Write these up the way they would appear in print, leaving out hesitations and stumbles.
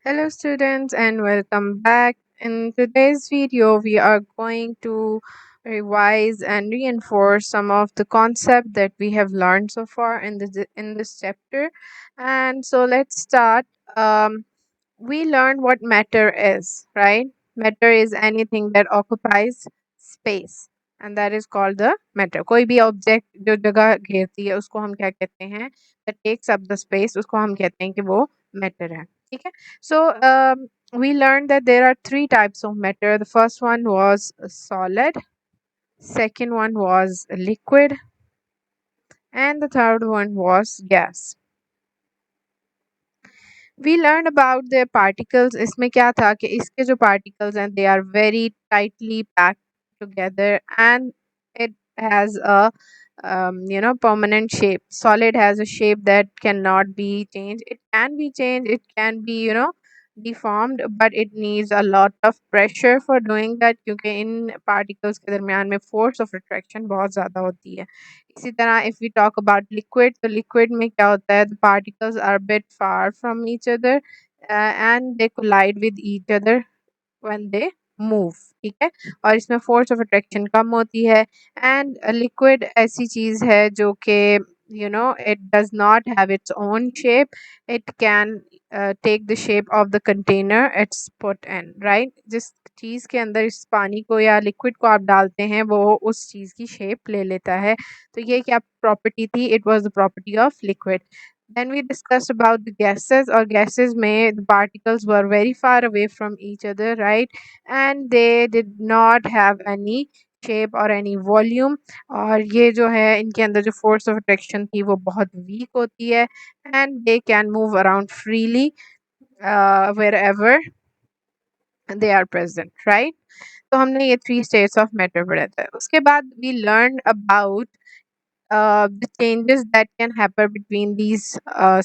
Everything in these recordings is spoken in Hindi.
Hello students and welcome back. In today's video we are going to revise and reinforce some of the concept that we have learned so far in this chapter. And so let's start. We learned what matter is, right? Matter is anything that occupies space and that is called the matter. कोई भी object जो जगह घेरती है उसको हम क्या कहते हैं? That takes up the space उसको हम कहते हैं कि वो matter है. ठीक है? So we learned that there are three types of matter. The first one was solid, second one was liquid, and the third one was gas. We learned about their particles. इसमें क्या था कि इसके जो particles हैं they are very tightly packed together and it has a permanent shape. Solid has a shape that cannot be changed. It can be changed, it can be deformed, but it needs a lot of pressure for doing that क्योंकि इन particles के दरमियान में force of attraction बहुत ज़्यादा होती है. इसी तरह if we talk about liquid, तो liquid में क्या होता है, the particles are a bit far from each other and they collide with each other when they move. ठीक है, और इसमें force of attraction कम होती है. And a liquid ऐसी चीज़ है जो कि it does not have its own shape. It can take the shape of the container it's put in, right? जिस चीज़ के अंदर इस पानी को या लिक्विड को आप डालते हैं वो उस चीज़ की शेप ले लेता है. तो ये क्या प्रॉपर्टी थी? It was the property of liquid. Then we discussed about the gases, or gases may the particles were very far away from each other, right? And they did not have any shape or any volume. और ये जो है इनके अंदर जो force of attraction थी वो बहुत weak होती है and they can move around freely wherever they are present, right? तो हमने ये three states of matter पढ़ा था. उसके बाद we learned about the changes that can happen between these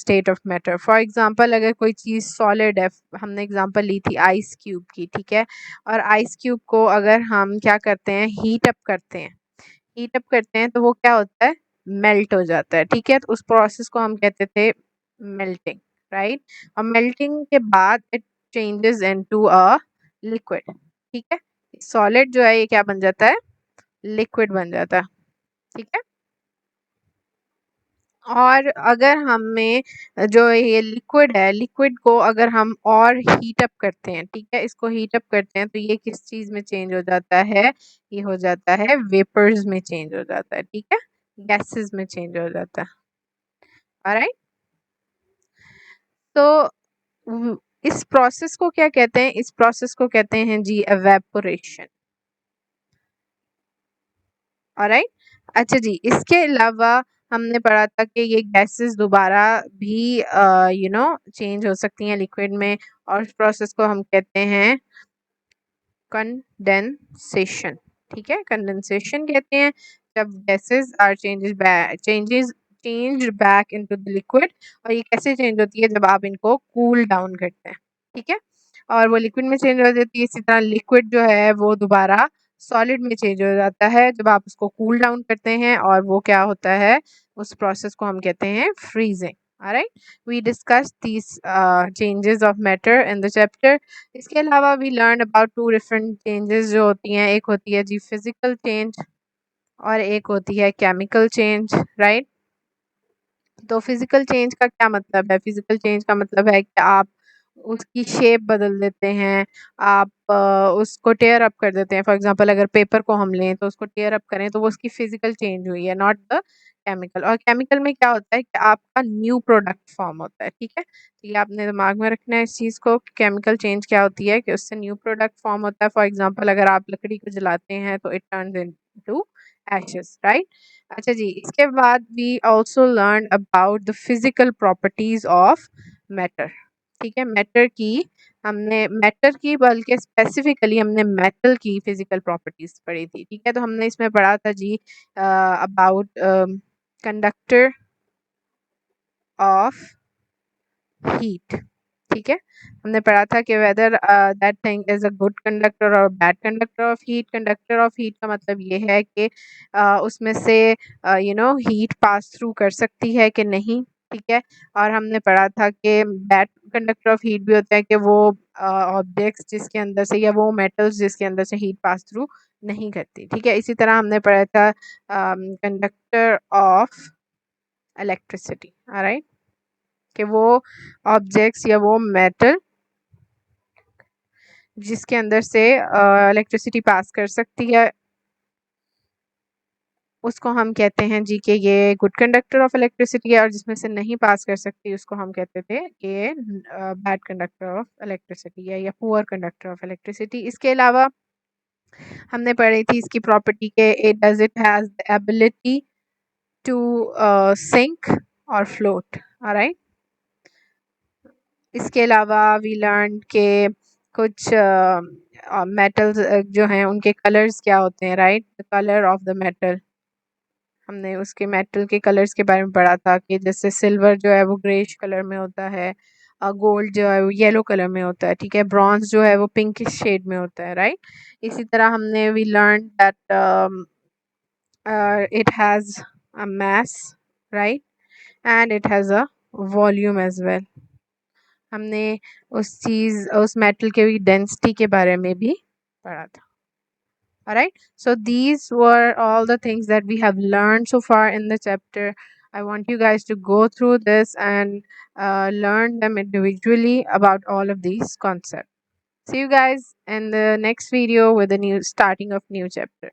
state of matter. For example, अगर कोई चीज़ solid है, हमने example ली थी ice cube की, ठीक है, और ice cube को अगर हम क्या करते हैं, heat up करते हैं, तो वो क्या होता है, melt हो जाता है. ठीक है, तो उस process को हम कहते थे melting, right? और melting के बाद it changes into a liquid. ठीक है, solid जो है ये क्या बन जाता है, liquid बन जाता है. ठीक है, और अगर हमें जो ये लिक्विड है, लिक्विड को अगर हम और हीट अप करते हैं, ठीक है, इसको हीट अप करते हैं तो ये किस चीज़ में चेंज हो जाता है, ये हो जाता है वेपर्स में चेंज हो जाता है. ठीक है, गैसेस में चेंज हो जाता है. ऑलराइट, तो इस प्रोसेस को क्या कहते हैं, इस प्रोसेस को कहते हैं जी एवेपोरेशन. ऑलराइट, अच्छा जी, इसके अलावा हमने पढ़ा था कि ये गैसेस दोबारा भी चेंज हो सकती हैं लिक्विड में और उस प्रोसेस को हम कहते हैं कंडेंसेशन. ठीक है, कंडेंसेशन कहते हैं जब gases are changed back into the liquid. और ये कैसे चेंज होती है, जब आप इनको कूल डाउन करते हैं. ठीक है, और वो लिक्विड में चेंज हो जाती है. इसी तरह लिक्विड जो है वो दोबारा सॉलिड में चेंज हो जाता है जब आप उसको कूल डाउन करते हैं और वो क्या होता है, उस प्रोसेस को हम कहते हैं freezing. Alright, we discuss these changes of matter in the chapter. इसके अलावा we learn about two different changes जो होती हैं. एक होती है जी फिजिकल चेंज और एक होती है केमिकल चेंज, राइट? तो फिजिकल चेंज का क्या मतलब है? फिजिकल चेंज का मतलब है कि आप उसकी शेप बदल देते हैं, आप उसको टेयर अप कर देते हैं. फॉर एग्जांपल अगर पेपर को हम लें तो उसको टेयर अप करें तो वो उसकी फिजिकल चेंज हुई है, नॉट द केमिकल. और केमिकल में क्या होता है कि आपका न्यू प्रोडक्ट फॉर्म होता है. ठीक है, तो ये आपने दिमाग में रखना है इस चीज़ को. केमिकल चेंज क्या होती है कि उससे न्यू प्रोडक्ट फॉर्म होता है. फॉर एग्जांपल अगर आप लकड़ी को जलाते हैं तो it turns into ashes, right? अच्छा जी, इसके बाद we also learn about the physical properties of matter. ठीक है, मैटर की बल्कि स्पेसिफिकली हमने मेटल की फिजिकल प्रॉपर्टीज पढ़ी थी. ठीक है, तो हमने इसमें पढ़ा था जी अबाउट कंडक्टर ऑफ हीट. ठीक है, हमने पढ़ा था कि whether that thing is a good conductor और bad conductor of heat. Conductor of heat का मतलब ये है कि उसमें से हीट पास थ्रू कर सकती है कि नहीं. ठीक है। और हमने पढ़ा था कि बैड कंडक्टर ऑफ हीट भी होता है कि वो ऑब्जेक्ट्स जिसके अंदर से या वो मेटल्स जिसके अंदर से हीट पास थ्रू नहीं करती। ठीक है। इसी तरह हमने पढ़ा था कंडक्टर ऑफ इलेक्ट्रिसिटी, ऑलराइट, कि वो ऑब्जेक्ट्स या वो मेटल जिसके अंदर से इलेक्ट्रिसिटी पास कर सकती है उसको हम कहते हैं जी कि ये गुड कंडक्टर ऑफ इलेक्ट्रिसिटी है, और जिसमें से नहीं पास कर सकती उसको हम कहते थे कि ये बैड कंडक्टर ऑफ इलेक्ट्रिसिटी है या पुअर कंडक्टर ऑफ इलेक्ट्रिसिटी। इसके अलावा हमने पढ़ी थी इसकी प्रॉपर्टी के it does it has the ability to sink और फ्लोट, ऑलराइट। इसके अलावा वी लर्न के कुछ मेटल्स जो हैं उनके कलर्स क्या होते हैं, right, the colour of the metal. हमने उसके मेटल के कलर्स के बारे में पढ़ा था कि जैसे सिल्वर जो है वो ग्रेश कलर में होता है, गोल्ड जो है वो येलो कलर में होता है, ठीक है, ब्रॉन्ज जो है वो पिंकिश शेड में होता है, राइट। इसी तरह हमने we learn that it has a mass, right, and it has a volume as well। हमने उस मेटल के डेंसिटी के बारे में भी पढ़ा था। Alright, so these were all the things that we have learned so far in the chapter. I want you guys to go through this and learn them individually about all of these concepts. See you guys in the next video with the new starting of new chapter.